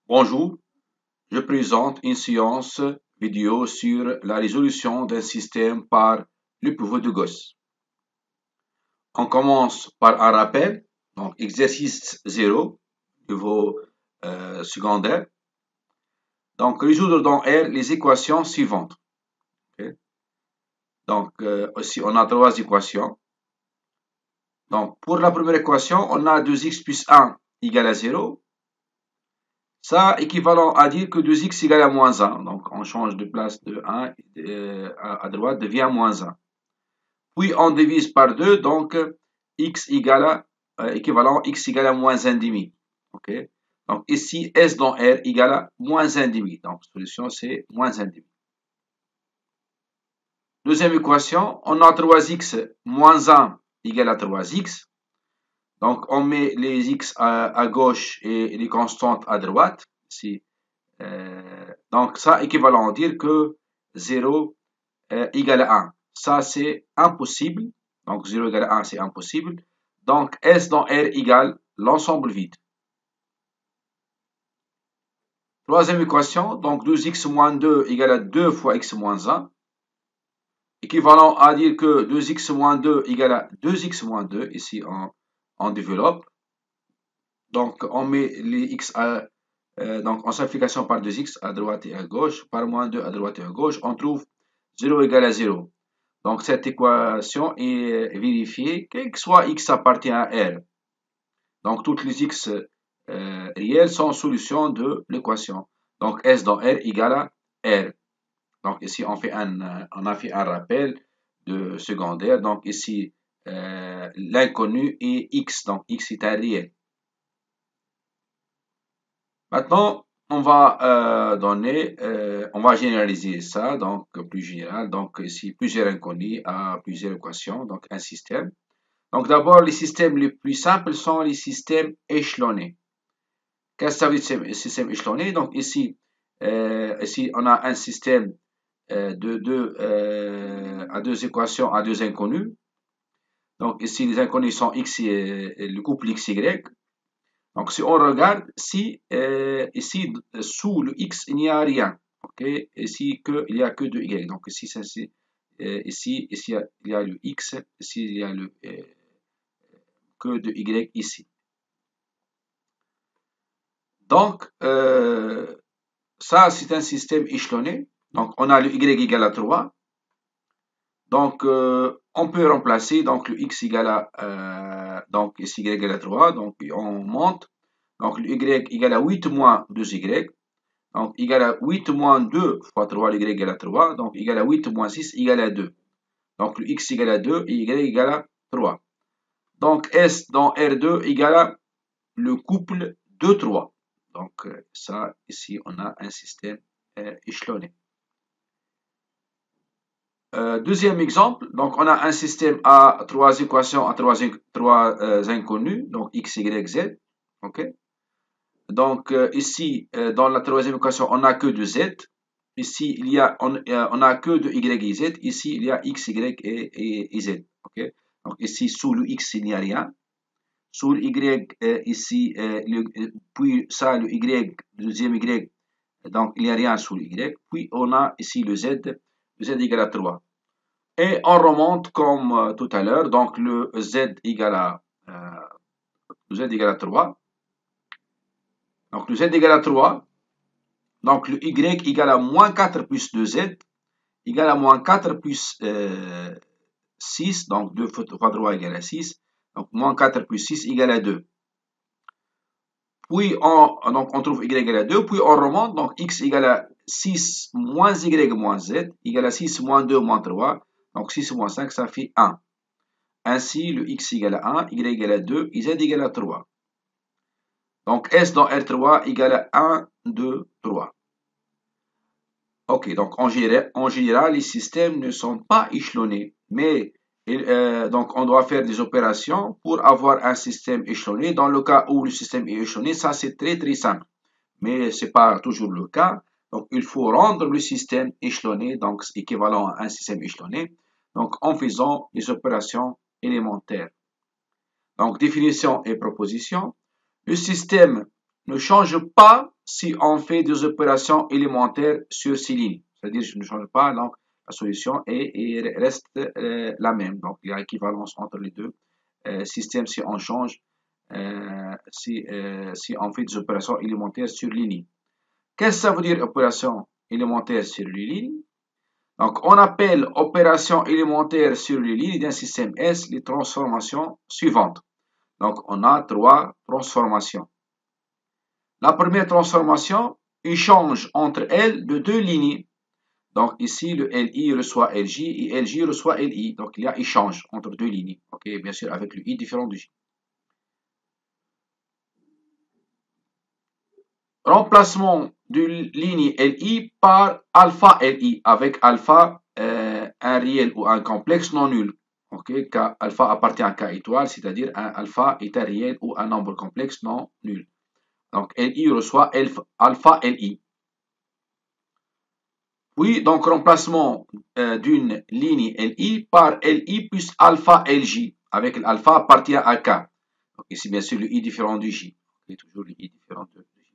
Bonjour, je présente une séance vidéo sur la résolution d'un système par le pivot de Gauss. On commence par un rappel, donc exercice 0, niveau secondaire. Donc résoudre dans R les équations suivantes. Okay. Donc aussi on a trois équations. Donc pour la première équation, on a 2x plus 1 égale à 0. Ça équivalent à dire que 2x égale à moins 1. Donc, on change de place de 1 à droite, devient moins 1. Puis, on divise par 2, donc x égale à, équivalent x égale à moins 1 demi. Okay. Donc, ici, S dans R égale à moins 1 demi. Donc, solution, c'est moins 1 demi. Deuxième équation, on a 3x moins 1 égale à 3x. Donc, on met les x à gauche et les constantes à droite. Ici, donc, ça équivalent à dire que 0 égale à 1. Ça, c'est impossible. Donc, 0 égale à 1, c'est impossible. Donc, S dans R égale l'ensemble vide. Troisième équation, donc 2x moins 2 égale à 2 fois x moins 1. Équivalent à dire que 2x moins 2 égale à 2x moins 2. Ici, on développe. Donc, on met les x donc en simplification par 2x à droite et à gauche, par moins 2 à droite et à gauche, on trouve 0 égale à 0. Donc, cette équation est vérifiée, quel que soit x appartient à R. Donc, toutes les x réelles sont solution de l'équation. Donc, S dans R égale à R. Donc, ici, on a fait un rappel de secondaire. Donc, ici, l'inconnu est x. Donc, x est un réel. Maintenant, on va on va généraliser ça, donc plus général. Donc ici, plusieurs inconnus à plusieurs équations, donc un système. Donc d'abord, les systèmes les plus simples sont les systèmes échelonnés. Qu'est-ce que ça veut dire système échelonné? Donc ici, on a un système à deux équations à deux inconnus. Donc ici, les inconnus sont x et le couple x, y. Donc, si on regarde, ici, sous le x, il n'y a rien. Okay? Ici, il n'y a que de y. Donc, ici, ici, il y a le x. Ici, il y a que de y ici. Donc, ça, c'est un système échelonné. Donc, on a le y égale à 3. Donc, on peut remplacer donc le x égale à donc ici y égale à 3. Donc, on monte. Donc, le y égale à 8 moins 2y. Donc, égale à 8 moins 2 fois 3, le y égale à 3. Donc, égale à 8 moins 6 égale à 2. Donc, le x égale à 2 et y égale à 3. Donc, S dans R2 égale à le couple de 3. Donc, ça, ici, on a un système échelonné. Deuxième exemple, donc on a un système à trois équations à trois inconnus, donc x, y, z. Ok. Donc ici, dans la troisième équation, on n'a que de z. Ici, on a que de y et z. Ici, il y a x, y et z. Ok. Donc ici, sous le x, il n'y a rien. Sous le y, ici, puis ça, le y, le deuxième y, donc il n'y a rien sous le y. Puis on a ici le z égale à 3. Et on remonte comme tout à l'heure, donc le z égale à 3. Donc le z égale à 3. Donc le y égale à moins 4 plus 2z égale à moins 4 plus 6. Donc 2 fois 3 égale à 6. Donc moins 4 plus 6 égale à 2. Puis on trouve y égale à 2. Puis on remonte. Donc x égale à 6 moins y moins z égale à 6 moins 2 moins 3. Donc 6 moins 5, ça fait 1. Ainsi, le x égale à 1, y égale à 2, et z égale à 3. Donc, S dans R3 égale à 1, 2, 3. Ok, donc en général, les systèmes ne sont pas échelonnés, mais donc on doit faire des opérations pour avoir un système échelonné. Dans le cas où le système est échelonné, ça c'est très très simple, mais ce n'est pas toujours le cas. Donc, il faut rendre le système échelonné, donc équivalent à un système échelonné, donc en faisant les opérations élémentaires. Donc, définition et proposition. Le système ne change pas si on fait des opérations élémentaires sur ces lignes. C'est-à-dire je ne change pas, donc la solution reste la même. Donc il y a équivalence entre les deux systèmes si on change, si on fait des opérations élémentaires sur les lignes. Qu'est-ce que ça veut dire opération élémentaire sur les lignes? Donc on appelle opération élémentaire sur les lignes d'un système S les transformations suivantes. Donc on a trois transformations. La première transformation, il change entre elles de deux lignes. Donc ici, le LI reçoit LJ et LJ reçoit LI. Donc il y a échange entre deux lignes. Ok, bien sûr, avec le I différent du J. Remplacement de ligne LI par alpha LI, avec alpha un réel ou un complexe non nul. Ok, alpha appartient à K étoile, c'est-à-dire un alpha est un réel ou un nombre complexe non nul. Donc LI reçoit alpha LI. Oui, donc remplacement d'une ligne LI par LI plus alpha LJ, avec l'alpha appartient à K. Donc ici, bien sûr, le I différent du J. Okay, toujours le I différent de J.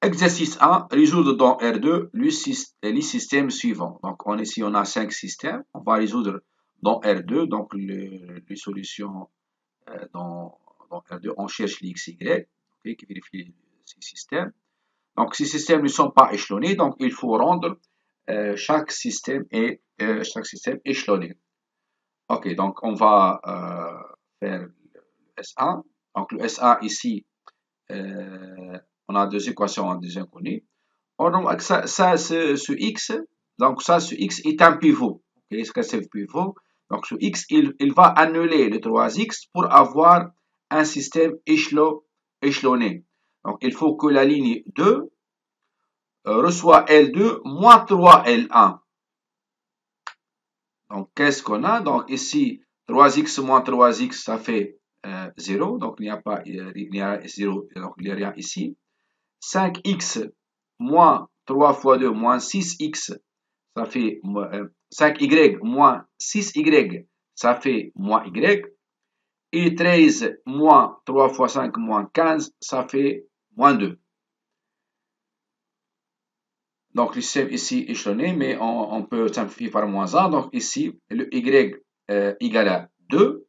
Exercice 1, résoudre dans R2 les systèmes suivants. Donc ici, on a 5 systèmes. On va résoudre dans R2, donc les solutions dans R2, on cherche les XY, okay, qui vérifie ces systèmes. Donc ces systèmes ne sont pas échelonnés, donc il faut rendre chaque système échelonné. Ok, donc on va faire le S1. Donc le S1 ici, on a deux équations en deux inconnues. On remarque ce X, donc ça, ce X est un pivot. Okay, ce que c'est le pivot? Donc ce X, il va annuler le 3X pour avoir un système échelonné. Donc il faut que la ligne 2 reçoit L2 moins 3L1. Donc, qu'est-ce qu'on a? Donc, ici, 3x moins 3x, ça fait 0. Donc, il n'y a pas 0, donc il n'y a rien ici. 5x moins 3 fois 2 moins 6x, ça fait 5y moins 6y, ça fait moins y. Et 13 moins 3 fois 5 moins 15, ça fait moins 2. Donc, le système ici échelonné, mais on peut simplifier par moins 1. Donc, ici, le y égale à 2.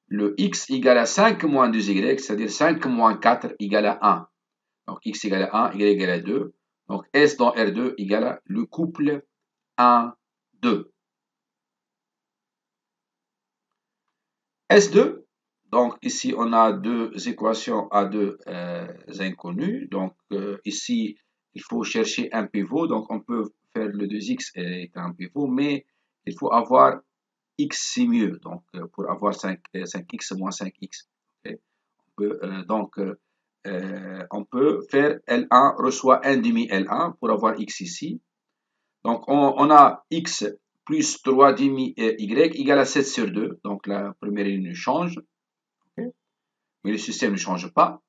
Le x égale à 5 moins 2y, c'est-à-dire 5 moins 4 égale à 1. Donc, x égale à 1, y égale à 2. Donc, S dans R2 égale à le couple 1, 2. S2, donc ici, on a deux équations à deux inconnues. Donc, ici, il faut chercher un pivot. Donc, on peut faire le 2x est un pivot, mais il faut avoir x, c'est mieux. Donc, pour avoir 5x moins 5x. Okay. On peut faire L1 reçoit 1 demi L1 pour avoir x ici. Donc, on a x plus 3 demi y égale à 7 sur 2. Donc, la première ligne change. Okay. Mais le système ne change pas.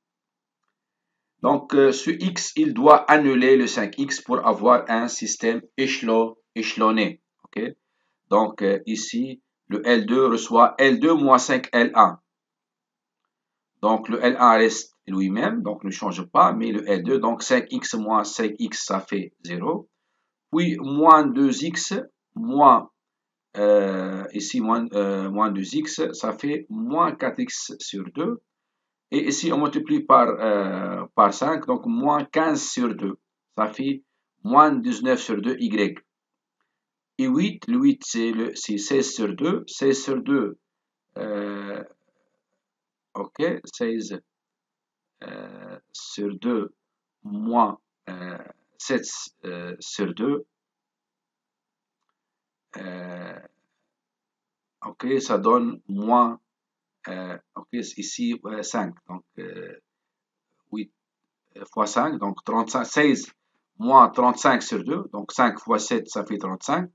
Donc, ce x, il doit annuler le 5x pour avoir un système échelonné. Okay. Donc, ici, le L2 reçoit L2 moins 5L1. Donc, le L1 reste lui-même, donc ne change pas, mais le L2, donc 5x moins 5x, ça fait 0. Puis, moins 2x, moins, ici, moins 2x, ça fait moins 4x sur 2. Et ici, on multiplie par 5, donc moins 15 sur 2. Ça fait moins 19 sur 2, y. Et 8, le 8, c'est 16 sur 2. 16 sur 2, ok, 16 sur 2 moins 7 sur 2. Ok, ça donne moins, ok, ici 5. Donc 8 fois 5, donc 35, 16 moins 35 sur 2. Donc 5 fois 7, ça fait 35.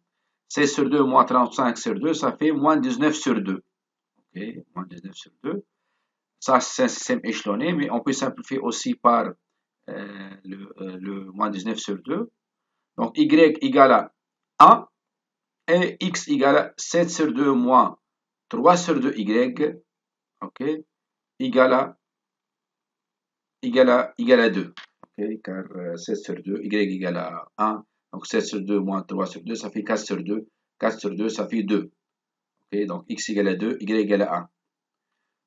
16 sur 2 moins 35 sur 2, ça fait moins 19 sur 2. Ok, moins 19 sur 2. Ça, c'est un système échelonné, mais on peut simplifier aussi par le moins 19 sur 2. Donc, y égale à 1 et x égale à 7 sur 2 moins 3 sur 2y, ok, égale à égale à 2. Okay, car 7 sur 2, y égale à 1. Donc 7 sur 2 moins 3 sur 2, ça fait 4 sur 2. 4 sur 2, ça fait 2. Okay, donc x égale à 2, y égale à 1.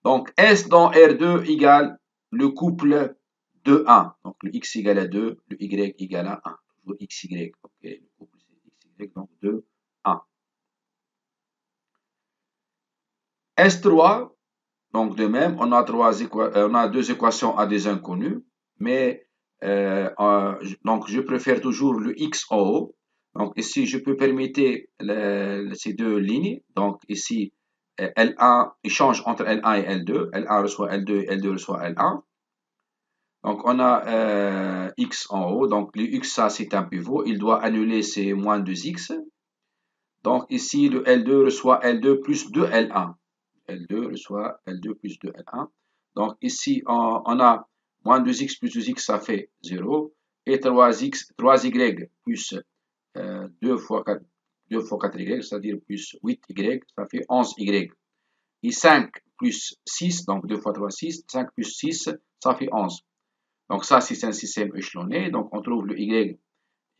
Donc S dans R2 égale le couple de 1. Donc le x égale à 2, le y égale à 1. Toujours xy. Okay, le couple c'est xy, donc 2, 1. S3, donc de même, on a deux équations à des inconnus, mais donc je préfère toujours le x en haut. Donc ici, je peux permettre ces deux lignes. Donc ici, L1, il change entre L1 et L2. L1 reçoit L2 et L2 reçoit L1. Donc on a x en haut. Donc le x, ça c'est un pivot. Il doit annuler ces moins 2x. Donc ici, le L2 reçoit L2 plus 2L1. L2 reçoit L2 plus 2L1. Donc ici, on a moins 2x plus 2x, ça fait 0. Et 3y plus 2 fois 4y, c'est-à-dire plus 8y, ça fait 11y. Et 5 plus 6, donc 2 fois 3, 6. 5 plus 6, ça fait 11. Donc ça, c'est un système échelonné. Donc on trouve le y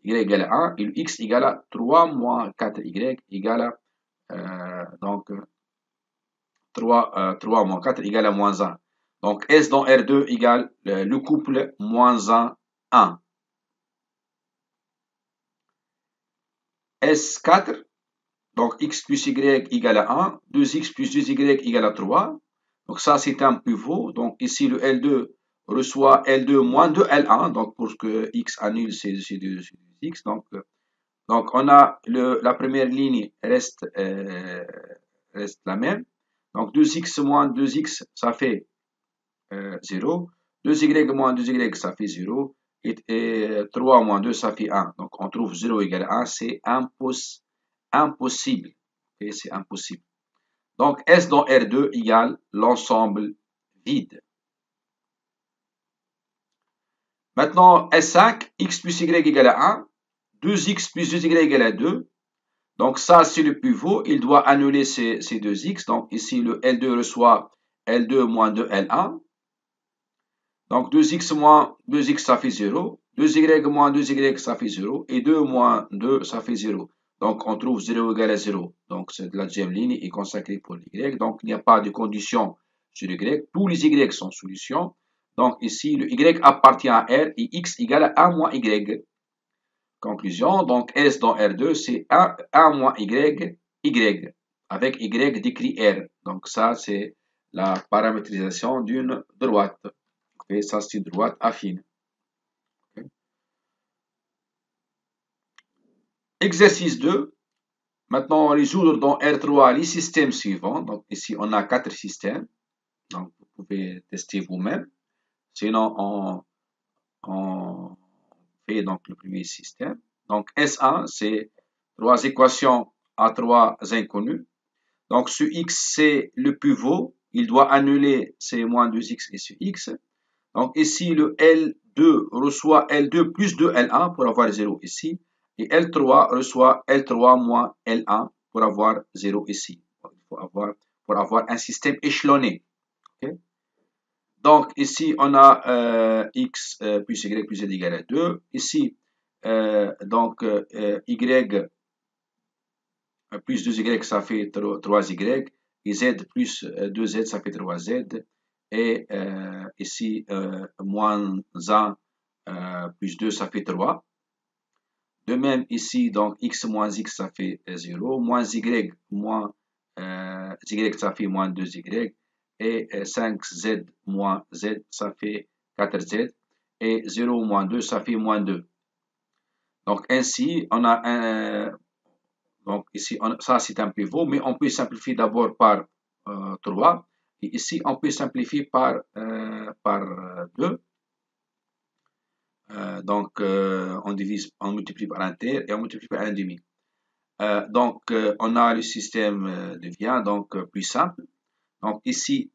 égale à 1 et le x égale à 3 moins 4y égale à donc 3 moins 4 égale à moins 1. Donc S dans R2 égale le couple moins 1, 1. S4, donc x plus y égale à 1, 2x plus 2y égale à 3. Donc ça, c'est un pivot. Donc ici, le L2 reçoit L2 moins 2L1, donc pour que x annule ces deux x. Donc on a la première ligne reste la même. Donc 2x moins 2x, ça fait 0. 2y moins 2y, ça fait 0. Et 3 moins 2, ça fait 1. Donc on trouve 0 égale à 1. C'est impossible. Okay, c'est impossible. Donc S dans R2 égale l'ensemble vide. Maintenant, S5, x plus y égale à 1. 2x plus 2y égale à 2. Donc ça, c'est le pivot. Il doit annuler ces 2x. Donc ici, le L2 reçoit L2 moins 2L1. Donc 2x moins 2x, ça fait 0. 2y moins 2y, ça fait 0. Et 2 moins 2, ça fait 0. Donc on trouve 0 égale à 0. Donc cette la deuxième ligne est consacrée pour l'y. Donc il n'y a pas de condition sur y. Tous les y sont solutions. Donc ici, le y appartient à R et x égale à 1 moins y. Conclusion, donc S dans R2, c'est 1 moins y, y, avec y décrit R. Donc ça, c'est la paramétrisation d'une droite. Et ça, c'est une droite affine. Okay. Exercice 2. Maintenant, résoudre dans R3 les systèmes suivants. Donc ici, on a 4 systèmes. Donc vous pouvez tester vous-même. Sinon, on fait donc le premier système. Donc S1, c'est 3 équations à 3 inconnus. Donc ce x, c'est le pivot. Il doit annuler ces moins 2x et ce x. Donc ici, le L2 reçoit L2 plus 2L1 pour avoir 0 ici. Et L3 reçoit L3 moins L1 pour avoir 0 ici. Il faut pour avoir un système échelonné. Okay? Donc ici, on a x plus y plus z égale à 2. Ici, donc y plus 2y, ça fait 3y. Et z plus 2z, ça fait 3z. Et ici, moins 1 plus 2, ça fait 3. De même, ici, donc x moins x, ça fait 0. Moins y, moins y, ça fait moins 2y. Et 5z moins z, ça fait 4z. Et 0 moins 2, ça fait moins 2. Donc ainsi, on a donc ici, ça c'est un pivot, mais on peut simplifier d'abord par 3. Et ici, on peut simplifier par 2. Donc, on divise, on multiplie par un tiers et on multiplie par un demi. Donc, on a le système devient donc plus simple. Donc ici,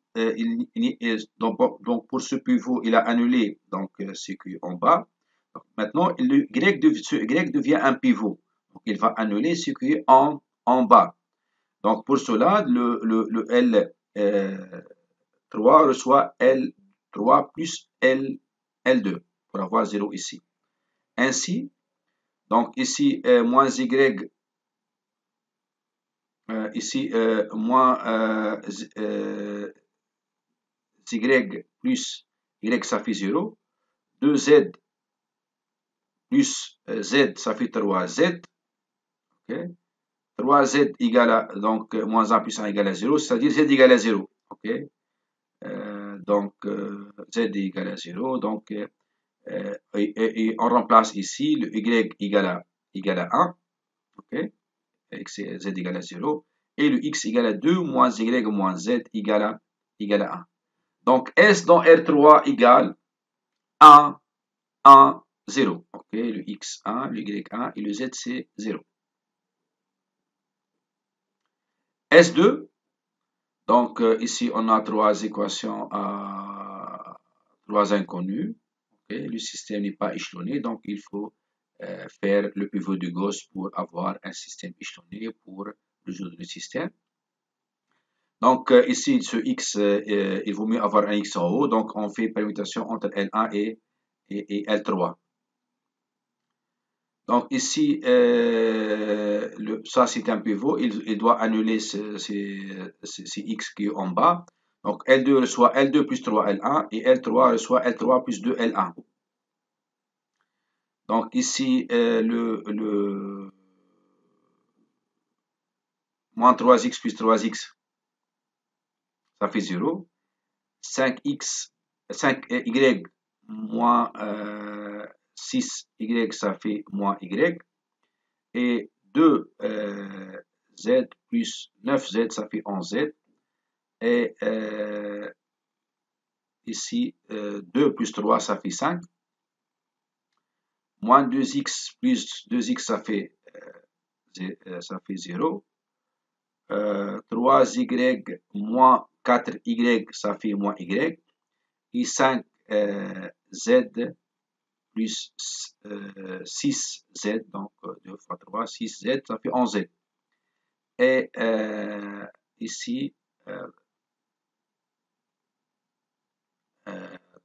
donc pour ce pivot, il a annulé donc ce qui est en bas. Donc, maintenant, ce y devient un pivot. Donc, il va annuler ce qui est en bas. Donc, pour cela, le L3 reçoit L3 plus L L2 pour avoir 0 ici. Ainsi, donc ici, moins Y, ici, moins Y plus Y, ça fait 0. 2Z plus Z, ça fait 3Z. Okay. 3Z égale à, donc, moins 1 plus 1 égale à 0, c'est-à-dire Z égale à 0. Okay. Donc, Z égale à 0. Donc, et on remplace ici le Y égale à 1. Okay. Z égale à 0. Et le X égale à 2 moins Y moins Z égale à 1. Donc, S dans R3 égale 1, 1, 0. Okay. Le X 1, le Y 1 et le Z c'est 0. S2, donc ici on a 3 équations à 3 inconnues. Okay. Le système n'est pas échelonné, donc il faut faire le pivot de Gauss pour avoir un système échelonné pour résoudre le système. Donc ici ce X, il vaut mieux avoir un X en haut, donc on fait permutation entre L1 et L3. Donc ici, ça c'est un pivot, il doit annuler ces X qui est en bas. Donc L2 reçoit L2 plus 3L1 et L3 reçoit L3 plus 2L1. Donc ici, le moins 3X plus 3X, ça fait 0. 5X, 5Y moins 6Y, ça fait moins Y. Et 2Z plus 9Z, ça fait 11Z. Et ici, 2 plus 3, ça fait 5. Moins 2x plus 2x, ça fait 0. 3y moins 4y, ça fait moins y. Et 5z plus 6z, donc 2 fois 3, 6z, ça fait 11z. Et ici,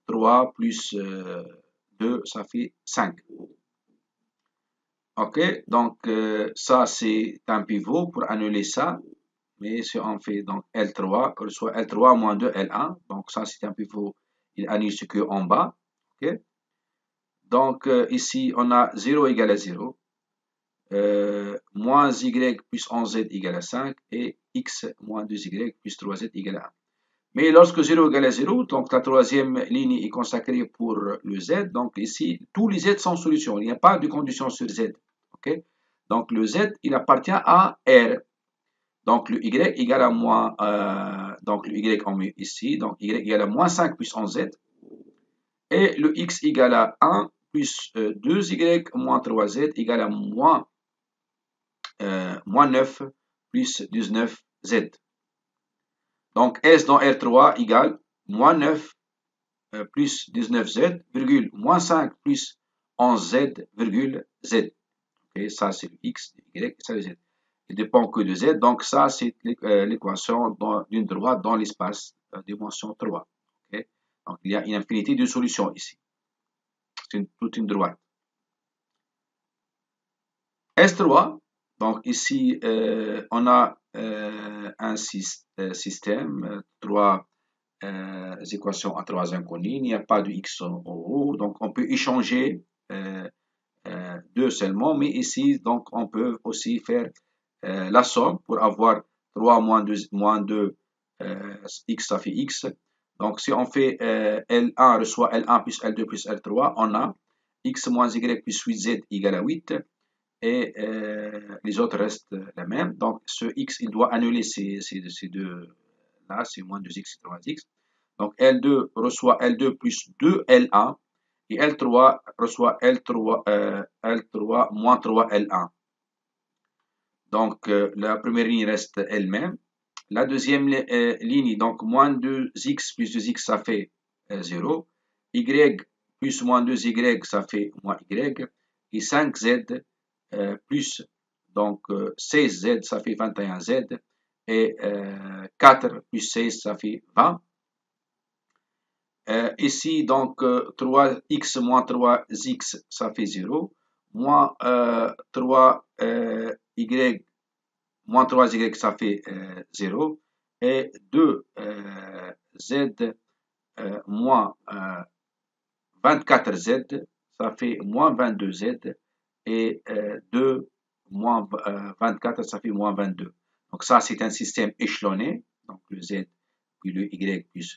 3 plus 2, ça fait 5. Ok, donc ça c'est un pivot pour annuler ça. Mais si on fait donc L3, reçoit L3 moins 2 L1, donc ça c'est un pivot, il annule ce qui est en bas. Okay. Donc ici on a 0 égale à 0, moins y plus 11z égale à 5 et x moins 2y plus 3z égale à 1. Mais lorsque 0 égale à 0, donc la troisième ligne est consacrée pour le z, donc ici tous les z sont solutions, il n'y a pas de condition sur z. Okay. Donc le z il appartient à R. Donc le y égale à moins, donc le y on met ici, donc y égale à moins 5 plus 11z. Et le x égale à 1 plus 2y moins 3z égale à moins 9 plus 19z. Donc S dans R3 égale moins 9 plus 19z, virgule, moins 5 plus 11z, virgule, z. Okay, ça c'est le x, le y, ça le z. Il dépend que de z, donc ça c'est l'équation d'une droite dans l'espace dimension 3. Okay? Donc il y a une infinité de solutions ici. C'est toute une droite. S3, donc ici on a un système, 3 équations à 3 inconnues, il n'y a pas de x en haut, donc on peut échanger 2 seulement, mais ici donc on peut aussi faire la somme pour avoir 3 moins 2 x, ça fait x. Donc si on fait L1 reçoit L1 plus L2 plus L3, on a x moins y plus 8z égale à 8 et les autres restent les mêmes. Donc ce x il doit annuler ces deux là, c'est moins 2x et 3x. Donc L2 reçoit L2 plus 2L1 et L3 reçoit L3 moins 3L1. Donc la première ligne reste elle-même. La deuxième ligne, donc moins 2x plus 2x, ça fait 0. Y plus moins 2y, ça fait moins y. Et 5z plus donc 16z, ça fait 21z. Et 4 plus 16, ça fait 20. Ici, donc, 3x moins 3x, ça fait 0. Moins 3y moins 3y, ça fait 0. Et 2z moins 24z, ça fait moins 22z. Et 2 moins 24, ça fait moins 22. Donc ça, c'est un système échelonné. Donc le z, puis le y, puis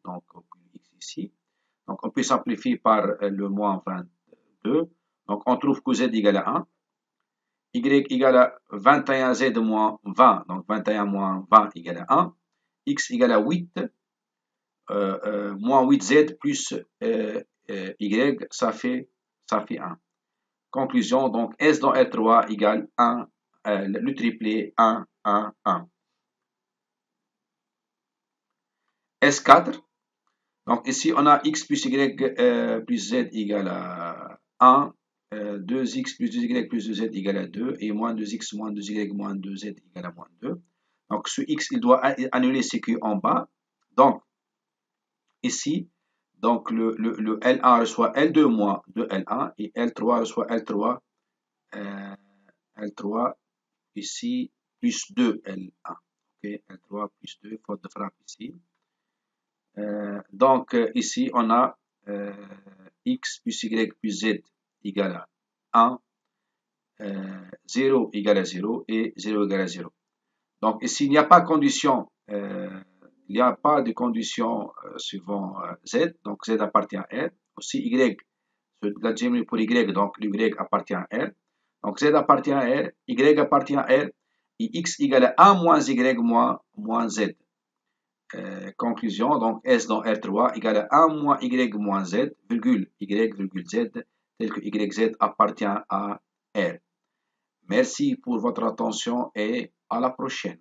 donc le x ici. Donc on peut simplifier par le moins 22. Donc on trouve que z égale à 1. Y égale à 21z moins 20. Donc 21 moins 20 égale à 1. X égale à 8. Moins 8z plus y, ça fait 1. Conclusion, donc S dans R3 égale 1, le triplé 1, 1, 1. S4, donc ici on a x plus y plus z égale à 1, 2x plus 2y plus 2z égale à 2, et moins 2x moins 2y moins 2z égale à moins 2. Donc ce x, il doit annuler ce qui est en bas. Donc ici, donc le L1 reçoit L2 moins 2L1 et L3 reçoit L3 ici plus 2L1. Okay, L3 plus 2, faute de frappe ici. Donc ici on a x plus y plus z égale à 1, 0 égale à 0 et 0 égale à 0. Donc ici il n'y a pas de condition, suivant z, donc z appartient à R. Aussi y, la géométrie pour y, donc y appartient à R. Donc z appartient à R, y appartient à R, et x égale à 1 moins y moins z. Conclusion, donc S dans R3 égale à 1 moins y moins z, virgule y, virgule z, tel que yz appartient à R. Merci pour votre attention et à la prochaine.